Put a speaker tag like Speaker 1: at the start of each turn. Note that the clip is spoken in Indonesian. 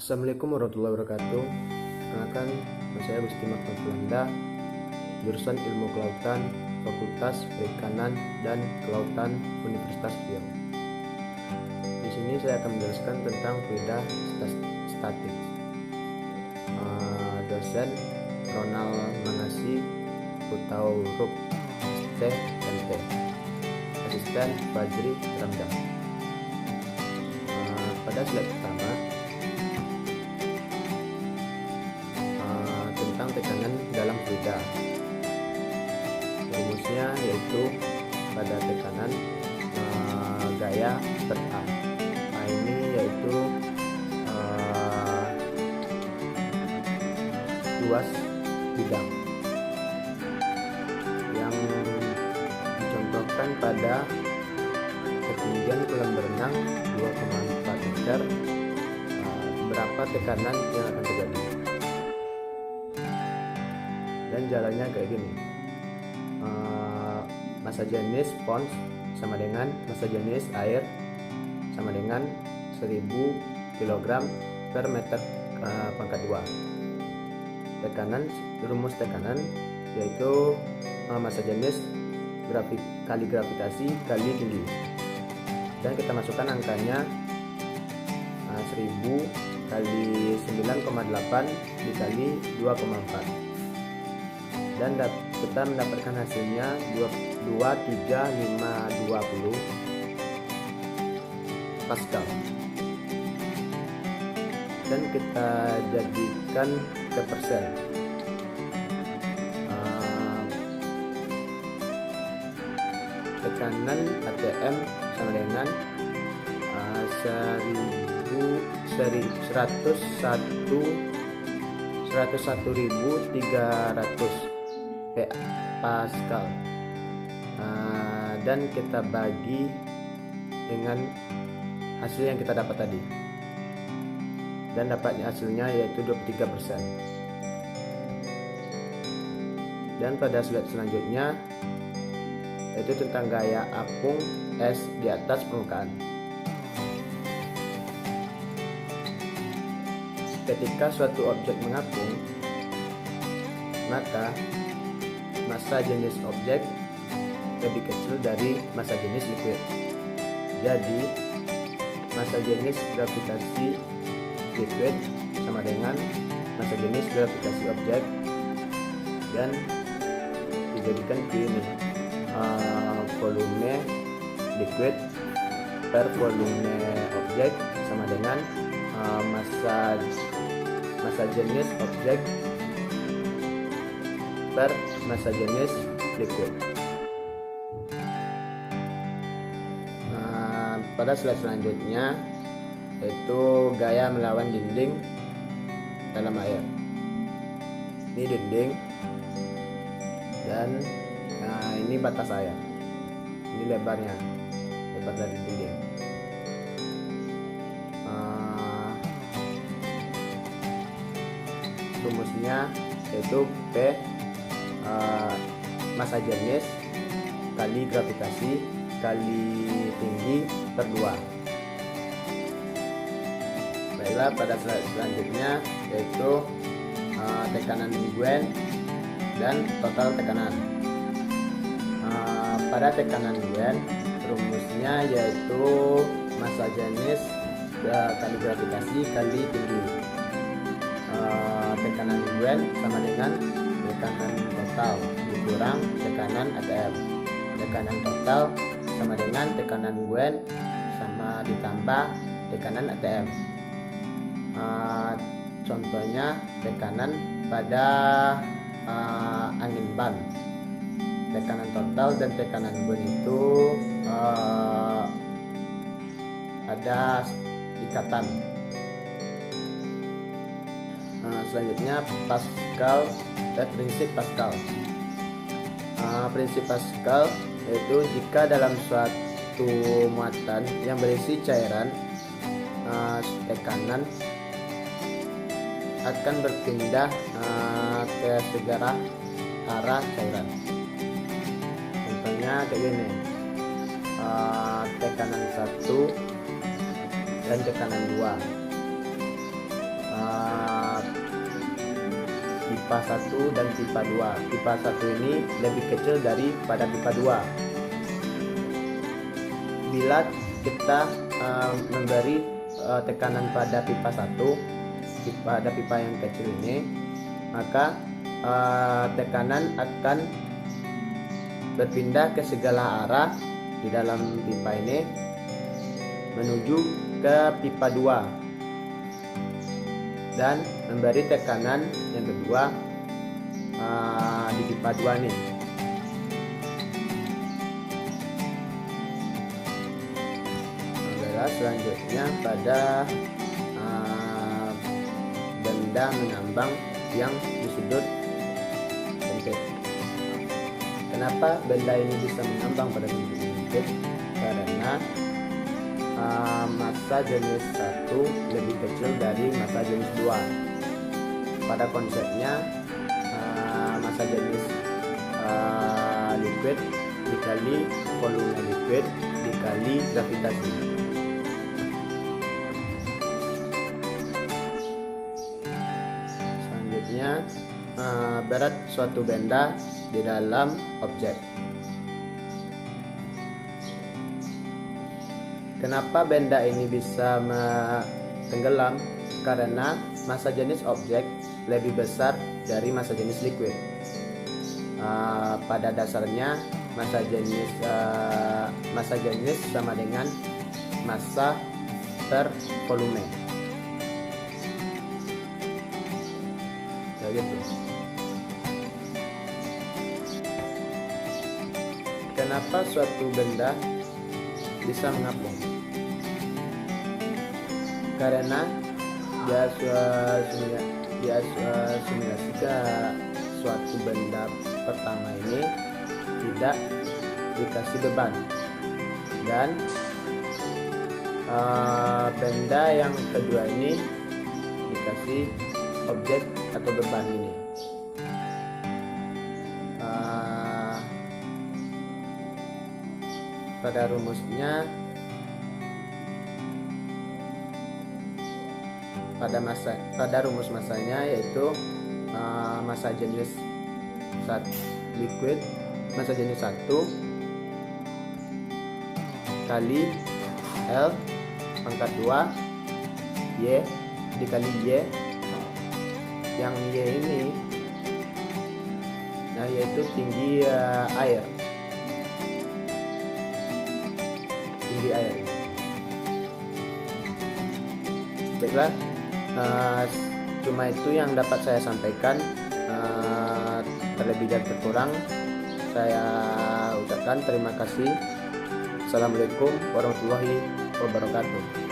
Speaker 1: Assalamualaikum warahmatullahi wabarakatuh. Perkenalkan, saya Gusti Magna, jurusan Ilmu Kelautan, Fakultas Perikanan dan Kelautan Universitas Riau. Di sini saya akan menjelaskan tentang fluida statik. Dosen Ronald Mangasi Hutauruk ST. Asisten Fajri Ramdan. Pada slide pertama tentang tekanan dalam fluida. Rumusnya yaitu pada tekanan gaya per A. Ini yaitu luas bidang yang dicontohkan pada ketinggian kolam berenang 2,4 meter. Berapa tekanan yang akan terjadi, dan jalannya kayak gini. Massa jenis pons sama dengan massa jenis air sama dengan 1000 kg per meter pangkat 2. Rumus tekanan yaitu massa jenis kali gravitasi kali tinggi, dan kita masukkan angkanya 1000 kali 9,8 dikali 2,4, dan kita mendapatkan hasilnya 23520 Pascal. Dan kita jadikan ke persen. Tekanan ATM sama dengan 101.300 Pascal, dan kita bagi dengan hasil yang kita dapat tadi, dan dapatnya hasilnya yaitu 23%. Dan pada slide selanjutnya yaitu tentang gaya apung es di atas permukaan. Ketika suatu objek mengapung, maka massa jenis objek lebih kecil dari massa jenis liquid. Jadi massa jenis gravitasi liquid sama dengan massa jenis gravitasi objek, dan dijadikan ke ini volume liquid per volume objek sama dengan massa jenis objek per massa jenis liquid. Pada slide selanjutnya yaitu gaya melawan dinding dalam air. Ini dinding, dan ini batas air. Ini lebar dari dinding. Rumusnya yaitu P massa jenis kali gravitasi kali tinggi per 2. Baiklah, pada slide selanjutnya yaitu tekanan Guen dan total tekanan. Pada tekanan Guen, rumusnya yaitu massa jenis kali gravitasi kali tinggi. Tekanan Guen sama dengan tekanan total dikurang tekanan ATM. Tekanan total sama dengan tekanan Guen sama ditambah tekanan ATM. Contohnya tekanan pada angin ban. Tekanan total dan tekanan Guen itu ada ikatan. Selanjutnya Pascal, prinsip Pascal. Prinsip Pascal yaitu jika dalam suatu muatan yang berisi cairan, tekanan akan berpindah ke segala arah cairan. Contohnya kayak gini, tekanan 1 dan tekanan 2. pipa 1 dan pipa 2. Pipa 1 ini lebih kecil daripada pipa 2. Bila kita memberi tekanan pada pipa 1, pada pipa yang kecil ini, maka tekanan akan berpindah ke segala arah di dalam pipa ini menuju ke pipa 2 dan memberi tekanan yang kedua di pipa 2 nih. Selanjutnya pada benda mengambang yang di sudut sempit. Kenapa benda ini bisa mengambang pada sudut sempit? Karena massa jenis 1 lebih kecil dari massa jenis 2. Pada konsepnya massa jenis liquid dikali volume liquid dikali gravitasi. Berat suatu benda di dalam objek. Kenapa benda ini bisa tenggelam? Karena massa jenis objek lebih besar dari massa jenis liquid. Pada dasarnya massa jenis sama dengan massa per volume. Gitu. Kenapa suatu benda bisa mengapung? Karena jika suatu benda pertama ini tidak dikasih beban dan benda yang kedua ini dikasih objek atau beban ini. Pada rumusnya pada rumus massanya yaitu massa jenis liquid, massa jenis 1 kali L pangkat 2 Y dikali Y, yang Y ini yaitu tinggi air. Baiklah, cuma itu yang dapat saya sampaikan. Terlebih dan terkurang saya ucapkan terima kasih. Assalamualaikum warahmatullahi wabarakatuh.